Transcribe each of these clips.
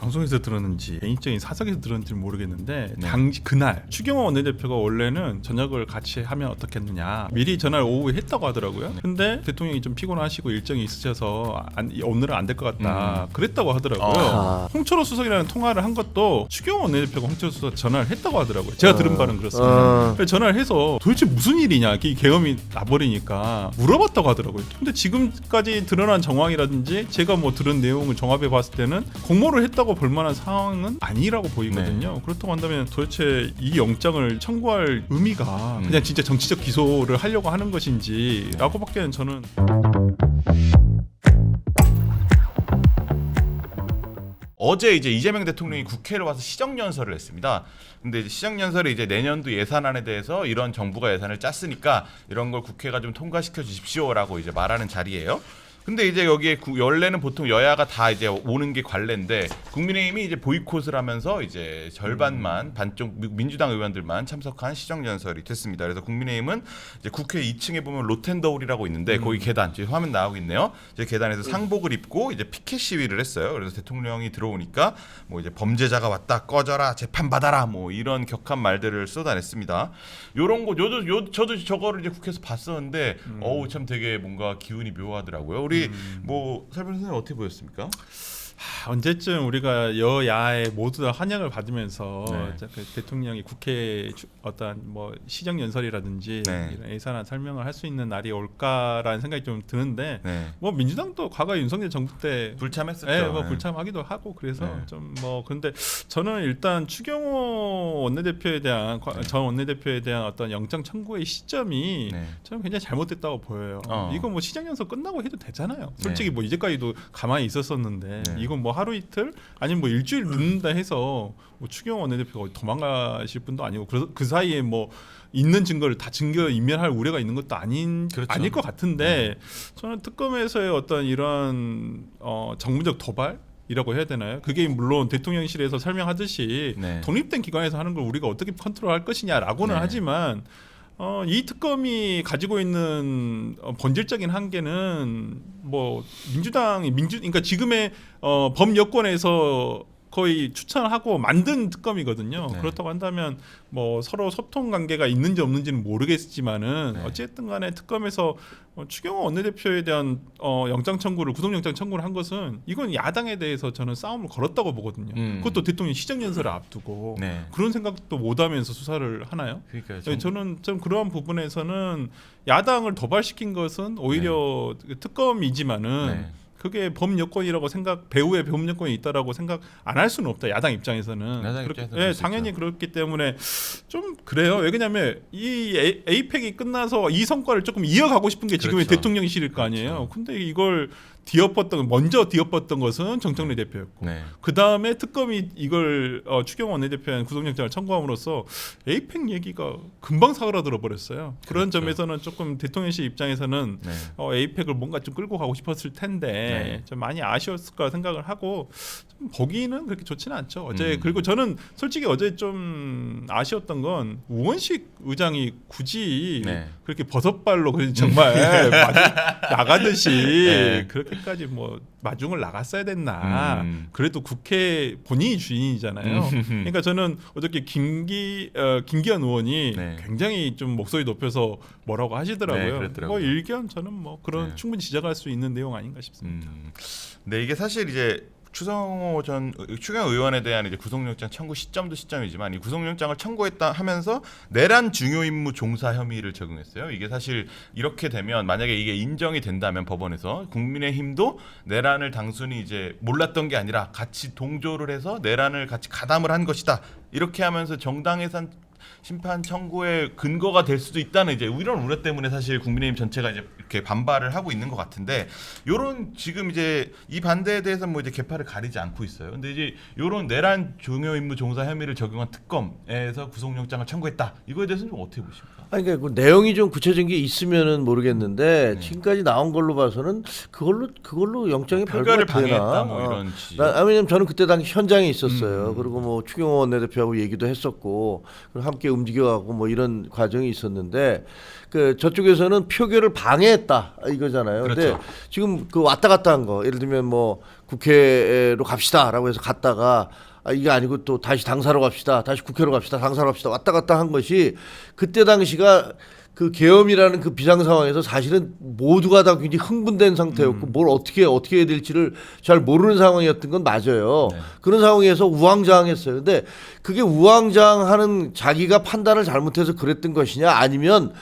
방송에서 들었는지 개인적인 사석에서 들었는지 모르겠는데 네. 당시 그날 추경호 원내대표가 원래는 저녁을 같이 하면 어떻겠느냐 미리 전화를 오후에 했다고 하더라고요. 근데 대통령이 좀 피곤하시고 일정이 있으셔서 오늘은 안 될 것 같다 그랬다고 하더라고요. 홍철호 수석이라는 통화를 한 것도 추경호 원내대표가 홍철호 수석 전화를 했다고 하더라고요. 제가 들은 바는 그렇습니다. 그래서 전화를 해서 도대체 무슨 일이냐 이 계엄이 나버리니까 물어봤다고 하더라고요. 근데 지금까지 드러난 정황이라든지 제가 뭐 들은 내용을 종합해 봤을 때는 공모를 했다고 볼 만한 상황은 아니라고 보이거든요. 네. 그렇다고 한다면 도대체 이 영장을 청구할 의미가 그냥 진짜 정치적 기소를 하려고 하는 것인지 라고밖에는 저는 어제 이제 이재명 대통령이 국회를 와서 시정연설을 했습니다. 근데 이제 시정연설에 이제 내년도 예산안에 대해서 이런 정부가 예산을 짰으니까 이런 걸 국회가 좀 통과시켜 주십시오라고 이제 말하는 자리예요. 근데 이제 여기에 원래는 보통 여야가 다 이제 오는 게 관례인데 국민의힘이 이제 보이콧을 하면서 이제 절반만 반쪽 민주당 의원들만 참석한 시정연설이 됐습니다. 그래서 국민의힘은 이제 국회 2층에 보면 로텐더홀이라고 있는데 거기 계단 지금 화면 나오고 있네요. 이제 계단에서 상복을 입고 이제 피켓 시위를 했어요. 그래서 대통령이 들어오니까 뭐 이제 범죄자가 왔다 꺼져라 재판 받아라 뭐 이런 격한 말들을 쏟아냈습니다. 요런 거 저도 저거를 이제 국회에서 봤었는데 어우 참 되게 뭔가 기운이 묘하더라고요. 우리 뭐 설변 선생님 어떻게 보셨습니까? 언제쯤 우리가 여야의 모두 다 환영을 받으면서 네. 그 대통령이 국회 어떤 뭐 시정 연설이라든지 네. 이런 예산안 설명을 할 수 있는 날이 올까라는 생각이 좀 드는데 네. 뭐 민주당도 과거 윤석열 정부 때 불참했었죠. 뭐 네. 불참하기도 하고 그래서 네. 좀 뭐 그런데 저는 일단 추경호 원내대표에 대한 전 원내대표에 대한 어떤 영장 청구의 시점이 네. 저는 굉장히 잘못됐다고 보여요. 이거 뭐 시정 연설 끝나고 해도 되잖아요. 솔직히 네. 뭐 이제까지도 가만히 있었었는데 네. 이건 뭐 하루 이틀 아니면 뭐 일주일 늦는다 해서 뭐 추경호 원내대표가 어디 도망가실 분도 아니고 그 사이에 뭐 있는 증거를 다 증거 인멸할 우려가 있는 것도 아닐 것 같은데 저는 특검에서의 어떤 이런 정무적 도발 이라고 해야 되나요? 그게 물론 대통령실에서 설명하듯이 네. 독립된 기관에서 하는 걸 우리가 어떻게 컨트롤할 것이냐라고는 네. 하지만 이 특검이 가지고 있는 본질적인 한계는 뭐 그러니까 지금의 범여권에서 거의 추천하고 만든 특검이거든요. 네. 그렇다고 한다면 뭐 서로 소통 관계가 있는지 없는지는 모르겠지만은 네. 어쨌든 간에 특검에서 추경호 원내대표에 대한 영장 청구를 구속영장 청구를 한 것은 이건 야당에 대해서 저는 싸움을 걸었다고 보거든요. 그것도 대통령 시정연설을 앞두고 네. 그런 생각도 못하면서 수사를 하나요? 그러니까요. 저는 좀 그러한 부분에서는 야당을 도발시킨 것은 오히려 특검이지만은 네. 그게 범여권이라고 배후에 범여권이 있다라고 생각 안 할 수는 없다. 야당 입장에서는. 야당 입장에서는 네, 당연히 그렇기 때문에 좀 그래요. 왜냐하면 이 에이펙이 끝나서 이 성과를 조금 이어가고 싶은 게 지금의 그렇죠. 대통령실일 거 아니에요. 그렇죠. 근데 이걸 먼저 뒤엎었던 것은 정청래 대표였고 네. 그 다음에 특검이 이걸 추경호 원내대표한 구속영장을 청구함으로써 에이펙 얘기가 금방 사그라들어 버렸어요. 그런 그렇죠. 점에서는 조금 대통령실 입장에서는 네. 에이펙을 뭔가 좀 끌고 가고 싶었을 텐데 네. 좀 많이 아쉬웠을 거라 생각을 하고 좀 보기는 그렇게 좋지는 않죠. 어제 그리고 저는 솔직히 어제 좀 아쉬웠던 건 우원식 의장이 굳이 네. 그렇게 버섯발로 정말 나가듯이 네. 그렇게까지 뭐 마중을 나갔어야 됐나. 그래도 국회 본인이 주인이잖아요. 그러니까 저는 어저께 김기현 의원이 네. 굉장히 좀 목소리 높여서 뭐라고 네, 하시더라고요. 그랬더라고요. 뭐 일견 저는 뭐 그런 네. 충분히 지적할 수 있는 내용 아닌가 싶습니다. 네, 이게 사실 이제 추경호 의원에 대한 이제 구속영장 청구 시점도 시점이지만 이 구속영장을 청구했다 하면서 내란 중요임무 종사 혐의를 적용했어요. 이게 사실 이렇게 되면 만약에 이게 인정이 된다면 법원에서 국민의힘도 내란을 단순히 이제 몰랐던 게 아니라 같이 동조를 해서 내란을 같이 가담을 한 것이다. 이렇게 하면서 정당 예산 심판 청구의 근거가 될 수도 있다는 이제 이런 우려 때문에 사실 국민의힘 전체가 이제 이렇게 반발을 하고 있는 것 같은데 요런 지금 이제 이 반대에 대해서 뭐 이제 개파를 가리지 않고 있어요. 근데 이제 요런 내란 중요 임무 종사 혐의를 적용한 특검에서 구속영장을 청구했다. 이거에 대해서는 좀 어떻게 보십니까? 아니 그러니까 그 내용이 좀 구체적인 게 있으면은 모르겠는데 네. 지금까지 나온 걸로 봐서는 그걸로 영장이 표결을 발부가 되나? 방해했다 뭐 이런 취지. 왜냐면 저는 그때 당시 현장에 있었어요. 그리고 뭐 추경호 원내대표하고 얘기도 했었고 그리고 함께 움직여가고 뭐 이런 과정이 있었는데 그 저쪽에서는 표결을 방해했다 이거잖아요. 근데 그렇죠. 지금 그 왔다 갔다 한 거 예를 들면 뭐 국회로 갑시다라고 해서 갔다가 이게 아니고 또 다시 당사로 갑시다. 다시 국회로 갑시다. 당사로 갑시다. 왔다 갔다 한 것이 그때 당시가 그 계엄이라는 그 비상 상황에서 사실은 모두가 다 굉장히 흥분된 상태였고 뭘 어떻게 해야 될지를 잘 모르는 상황이었던 건 맞아요. 네. 그런 상황에서 우왕좌왕했어요. 근데 그게 우왕좌왕하는 자기가 판단을 잘못해서 그랬던 것이냐 아니면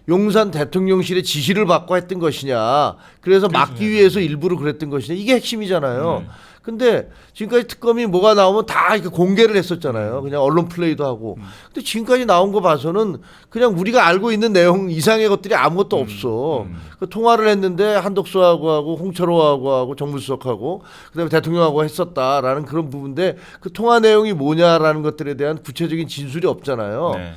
용산 대통령실의 지시를 받고 했던 것이냐 그래서 막기 위해서 일부러 그랬던 것이냐 이게 핵심이잖아요. 근데 지금까지 특검이 뭐가 나오면 다 이렇게 공개를 했었잖아요. 그냥 언론 플레이도 하고. 근데 지금까지 나온 거 봐서는 그냥 우리가 알고 있는 내용 이상의 것들이 아무것도 없어. 그 통화를 했는데 한덕수하고 하고 홍철호하고 하고 정무수석하고 그다음에 대통령하고 했었다라는 그런 부분인데 그 통화 내용이 뭐냐라는 것들에 대한 구체적인 진술이 없잖아요. 네.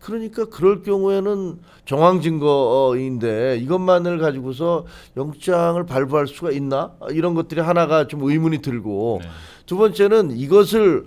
그러니까 그럴 경우에는 정황 증거인데 이것만을 가지고서 영장을 발부할 수가 있나? 이런 것들이 하나가 좀 의문이 들고 네. 두 번째는 이것을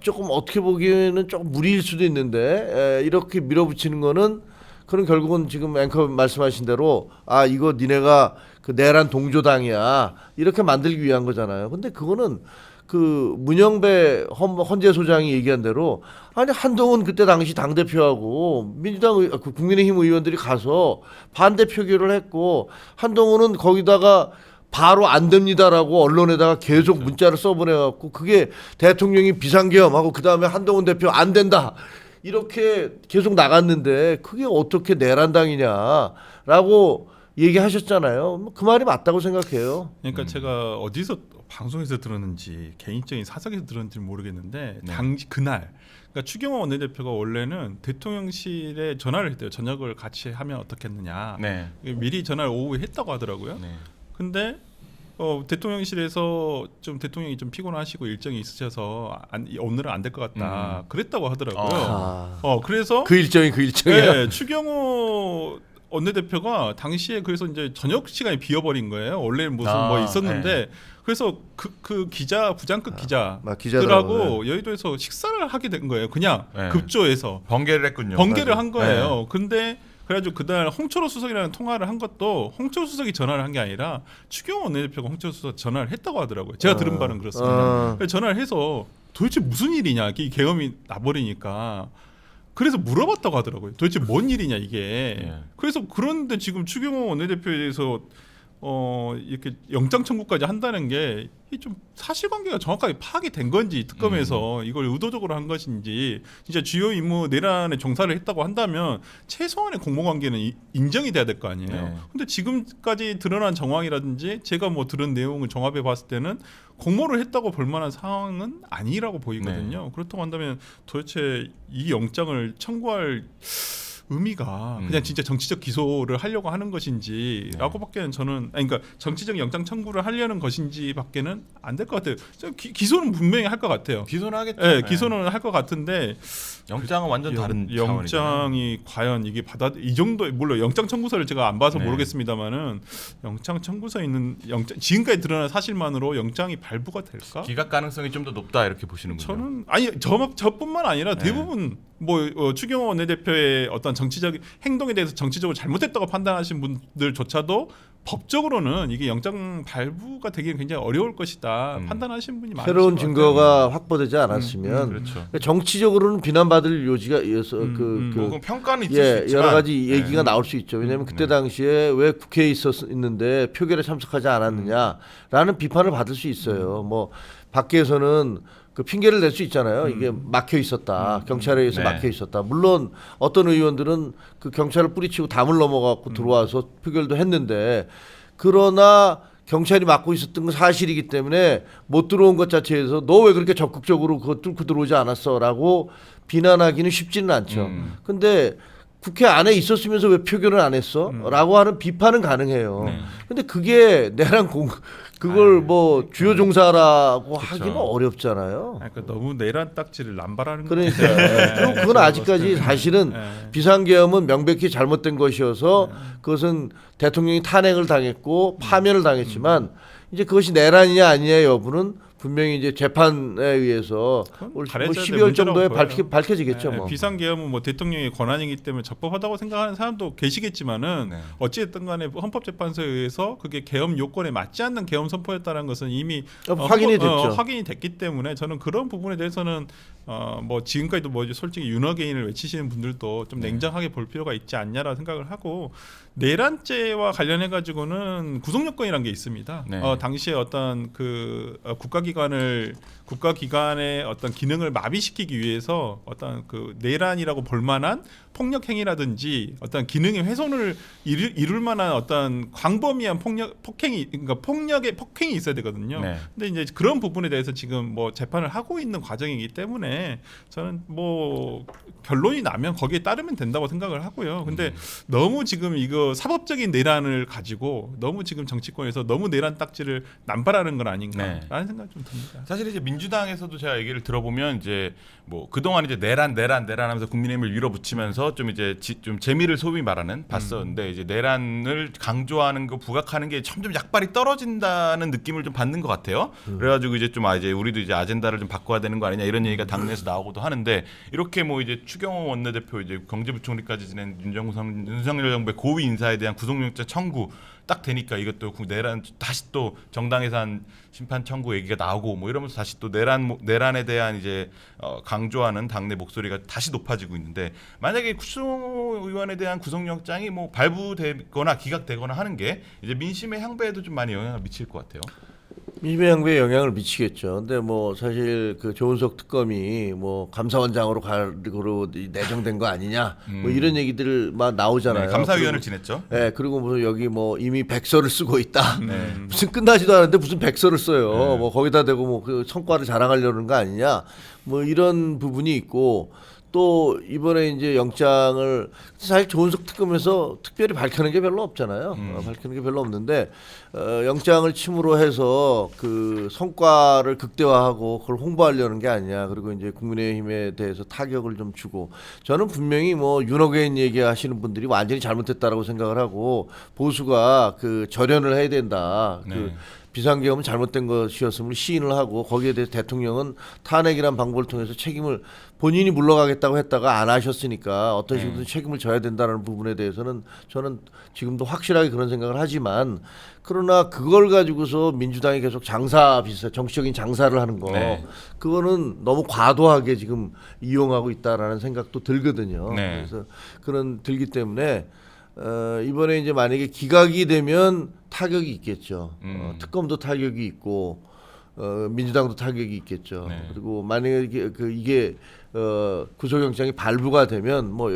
조금 어떻게 보기에는 조금 무리일 수도 있는데 이렇게 밀어붙이는 거는 그런 결국은 지금 앵커 말씀하신 대로 이거 니네가 그 내란 동조당이야 이렇게 만들기 위한 거잖아요. 근데 그거는 그 문영배 헌재 소장이 얘기한 대로 아니 한동훈 그때 당시 당 대표하고 민주당 국민의힘 의원들이 가서 반대 표결을 했고 한동훈은 거기다가 바로 안 됩니다라고 언론에다가 계속 문자를 써보내갖고 그게 대통령이 비상계엄하고 그 다음에 한동훈 대표 안 된다 이렇게 계속 나갔는데 그게 어떻게 내란당이냐라고 얘기하셨잖아요. 그 말이 맞다고 생각해요. 그러니까 제가 어디서 방송에서 들었는지 개인적인 사석에서 들었는지 모르겠는데 네. 당시 그날 그러니까 추경호 원내대표가 원래는 대통령실에 전화를 했대요. 저녁을 같이 하면 어떻겠느냐. 네. 미리 전화를 오후에 했다고 하더라고요. 네. 근데 대통령실에서 좀 대통령이 좀 피곤하시고 일정이 있으셔서 오늘은 안 될 것 같다. 그랬다고 하더라고요. 그래서 그 일정이야. 네, 추경호 원내대표가 당시에 그래서 이제 저녁 시간이 비어버린 거예요. 원래 무슨 뭐 있었는데 그래서 그 기자 부장급 기자들하고 여의도에서 식사를 하게 된 거예요. 그냥 급조해서 번개를 했군요. 번개를 한 거예요. 근데 그래가지고 그날 홍철호 수석이라는 통화를 한 것도 홍철호 수석이 전화를 한 게 아니라 추경호 원내대표가 홍철호 수석 전화를 했다고 하더라고요. 제가 들은 바는 그렇습니다. 그래서 전화를 해서 도대체 무슨 일이냐 이 계엄이 나버리니까 그래서 물어봤다고 하더라고요. 도대체 뭔 일이냐 이게. 그래서 그런데 지금 추경호 원내대표에 대해서 이렇게 영장 청구까지 한다는 게 좀 사실관계가 정확하게 파악이 된 건지 특검에서 이걸 의도적으로 한 것인지 진짜 주요 임무 내란에 종사를 했다고 한다면 최소한의 공모관계는 인정이 돼야 될 거 아니에요. 근데 지금까지 드러난 정황이라든지 제가 뭐 들은 내용을 종합해 봤을 때는 공모를 했다고 볼 만한 상황은 아니라고 보이거든요. 그렇다고 한다면 도대체 이 영장을 청구할 의미가 그냥 진짜 정치적 기소를 하려고 하는 것인지라고밖에는 저는 그러니까 정치적 영장 청구를 하려는 것인지밖에는 안 될 것 같아요. 기소는 분명히 할 것 같아요. 기소는 하겠죠. 네, 기소는 할 것 같은데 영장은 완전 다른 영장이 과연 이게 이 정도 물론 영장 청구서를 제가 안 봐서 모르겠습니다만은 영장 청구서에 있는 지금까지 드러난 사실만으로 영장이 발부가 될까? 기각 가능성이 좀 더 높다 이렇게 보시는군요. 저는 저뿐만 아니라 대부분 추경호 원내대표의 어떤 정치적 행동에 대해서 정치적으로 잘못했다고 판단하신 분들조차도 법적으로는 이게 영장 발부가 되기는 굉장히 어려울 것이다 판단하신 분이 많으신 새로운 것 증거가 확보되지 않았으면 그렇죠. 정치적으로는 비난받을 요지가 있어서 뭐 평가는 있을 수 있지만 여러 가지 얘기가 나올 수 있죠. 왜냐하면 그때 당시에 왜 국회에 있었는데 표결에 참석하지 않았느냐라는 비판을 받을 수 있어요. 뭐 밖에서는 그 핑계를 낼 수 있잖아요. 이게 막혀 있었다. 경찰에 의해서 막혀 있었다. 물론 어떤 의원들은 그 경찰을 뿌리치고 담을 넘어가고 들어와서 표결도 했는데 그러나 경찰이 막고 있었던 건 사실이기 때문에 못 들어온 것 자체에서 너 왜 그렇게 적극적으로 그거 뚫고 들어오지 않았어라고 비난하기는 쉽지는 않죠. 근데 국회 안에 있었으면서 왜 표결을 안 했어? 라고 하는 비판은 가능해요. 근데 그게 내란 그걸 뭐 주요 종사라고 하기는 어렵잖아요. 그러니까 너무 내란 딱지를 남발하는 그러니까 거예요. 그리고 그건 아직까지 사실은 비상계엄은 명백히 잘못된 것이어서 그것은 대통령이 탄핵을 당했고 파면을 당했지만 이제 그것이 내란이냐 아니냐 여부는 분명히 이제 재판에 의해서 올 가려져야 될 12월 문제라고 정도에 보여요. 밝혀지겠죠. 네, 뭐. 비상계엄은 뭐 대통령의 권한이기 때문에 적법하다고 생각하는 사람도 계시겠지만은 네. 어찌됐든 간에 헌법재판소에 의해서 그게 계엄 요건에 맞지 않는 계엄 선포였다는 것은 이미 확인이 됐죠. 확인이 됐기 때문에 저는 그런 부분에 대해서는 뭐 지금까지도 뭐 솔직히 윤어게인을 외치시는 분들도 좀 냉정하게 볼 필요가 있지 않냐라고 생각을 하고 내란죄와 관련해 가지고는 구속요건이라는 게 있습니다. 네. 당시에 어떤 그 국가기관의 어떤 기능을 마비시키기 위해서 어떤 그 내란이라고 볼 만한 폭력 행위라든지 어떤 기능의 훼손을 이룰 만한 어떤 광범위한 폭행이 그러니까 폭행이 있어야 되거든요. 네. 근데 이제 그런 부분에 대해서 지금 뭐 재판을 하고 있는 과정이기 때문에 저는 뭐 결론이 나면 거기에 따르면 된다고 생각을 하고요. 근데 너무 지금 이거 사법적인 내란을 가지고 너무 지금 정치권에서 너무 내란 딱지를 남발하는 건 아닌가라는 네. 생각이 좀 듭니다. 사실 이제 민주당에서도 제가 얘기를 들어보면 이제 뭐 그동안 이제 내란 하면서 국민의힘을 밀어붙이면서 좀 이제 좀 재미를 소위 말하는 봤었는데 이제 내란을 강조하는 거 부각하는 게 점점 약발이 떨어진다는 느낌을 좀 받는 것 같아요. 그래가지고 이제 좀 이제 우리도 이제 아젠다를 좀 바꿔야 되는 거 아니냐 이런 얘기가 당내에서 나오고도 하는데 이렇게 뭐 이제 추경호 원내대표 이제 경제부총리까지 지낸 윤석열 정부의 고위 인사에 대한 구속영장 청구 딱 되니까 이것도 내란 다시 또 정당해산 심판 청구 얘기가 나오고 뭐 이러면서 다시 또 내란에 대한 이제 강조하는 당내 목소리가 다시 높아지고 있는데 만약에 구승호 의원에 대한 구속영장이 뭐 발부되거나 기각되거나 하는 게 이제 민심의 향배에도 좀 많이 영향을 미칠 것 같아요. 민심의 양배에 영향을 미치겠죠. 근데 뭐 사실 그 조은석 특검이 뭐 감사원장으로 가로 내정된 거 아니냐, 뭐 이런 얘기들 막 나오잖아요. 네, 감사위원을 지냈죠. 네, 그리고 무슨 여기 뭐 이미 백서를 쓰고 있다. 네. 무슨 끝나지도 않았는데 무슨 백서를 써요. 네. 뭐 거기다 대고 뭐 그 성과를 자랑하려는 거 아니냐. 뭐 이런 부분이 있고. 또 이번에 이제 영장을 사실 조은석 특검에서 특별히 밝히는 게 별로 없잖아요. 밝히는 게 별로 없는데 영장을 침으로 해서 그 성과를 극대화하고 그걸 홍보하려는 게 아니냐. 그리고 이제 국민의힘에 대해서 타격을 좀 주고 저는 분명히 뭐 윤어게인 얘기하시는 분들이 완전히 잘못했다라고 생각을 하고 보수가 그 절연을 해야 된다. 네. 그 비상계엄은 잘못된 것이었음을 시인을 하고 거기에 대해서 대통령은 탄핵이란 방법을 통해서 책임을 본인이 물러가겠다고 했다가 안 하셨으니까 어떤 식으로든 책임을 져야 된다는 부분에 대해서는 저는 지금도 확실하게 그런 생각을 하지만 그러나 그걸 가지고서 민주당이 계속 정치적인 장사를 하는 거 네. 그거는 너무 과도하게 지금 이용하고 있다라는 생각도 들거든요. 네. 그래서 들기 때문에 이번에 이제 만약에 기각이 되면 타격이 있겠죠. 특검도 타격이 있고 민주당도 타격이 있겠죠. 네. 그리고 만약에 이게 구속영장이 발부가 되면 뭐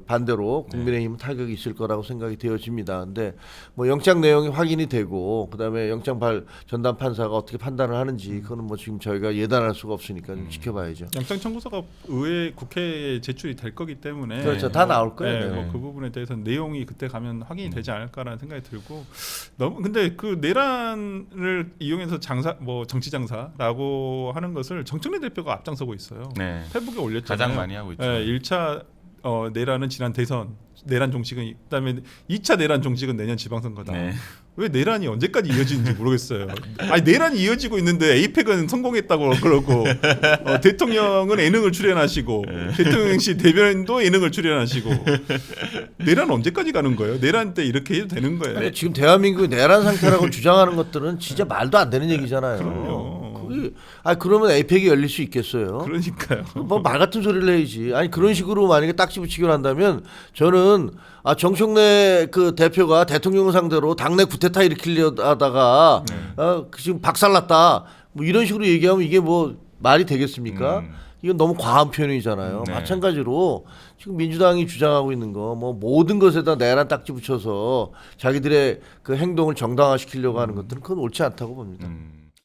반대로 국민의힘은 타격이 있을 거라고 생각이 되어집니다. 근데 뭐 영장 내용이 확인이 되고 그다음에 영장 전담 판사가 어떻게 판단을 하는지 그거는 뭐 지금 저희가 예단할 수가 없으니까 좀 지켜봐야죠. 영장 청구서가 국회에 제출이 될 거기 때문에 그렇죠. 다 나올 거예요. 네, 네. 뭐그 부분에 대해서는 내용이 그때 가면 확인이 되지 않을까라는 생각이 들고 너무 근데 그 내란을 이용해서 정치 장사라고 하는 것을 정청래 대표가 앞장서고 있어요. 네. 페북에 올렸잖아요. 가장 많이 하고 있죠. 1차 내란은 지난 대선, 내란 종식은 그다음에 2차 내란 종식은 내년 지방선거다. 네. 왜 내란이 언제까지 이어지는지 모르겠어요. 아니 내란이 이어지고 있는데 에이펙은 성공했다고 그러고 대통령은 예능을 출연하시고 대통령실 대변인도 예능을 출연하시고 내란 언제까지 가는 거예요? 내란 때 이렇게 해도 되는 거예요? 아니, 지금 대한민국이 내란 상태라고 주장하는 것들은 진짜 말도 안 되는 얘기잖아요. 그럼요. 그러면 에이펙이 열릴 수 있겠어요? 그러니까요. 뭐 말 같은 소리를 해야지. 아니 그런 식으로 만약에 딱지 붙이기로 한다면 저는 정청래 그 대표가 대통령을 상대로 당내 구테타 일으키려 하다가 지금 박살났다. 뭐 이런 식으로 얘기하면 이게 뭐 말이 되겠습니까? 이건 너무 과한 표현이잖아요. 네. 마찬가지로 지금 민주당이 주장하고 있는 거 뭐 모든 것에다 내란 딱지 붙여서 자기들의 그 행동을 정당화시키려고 하는 것들은 그건 옳지 않다고 봅니다.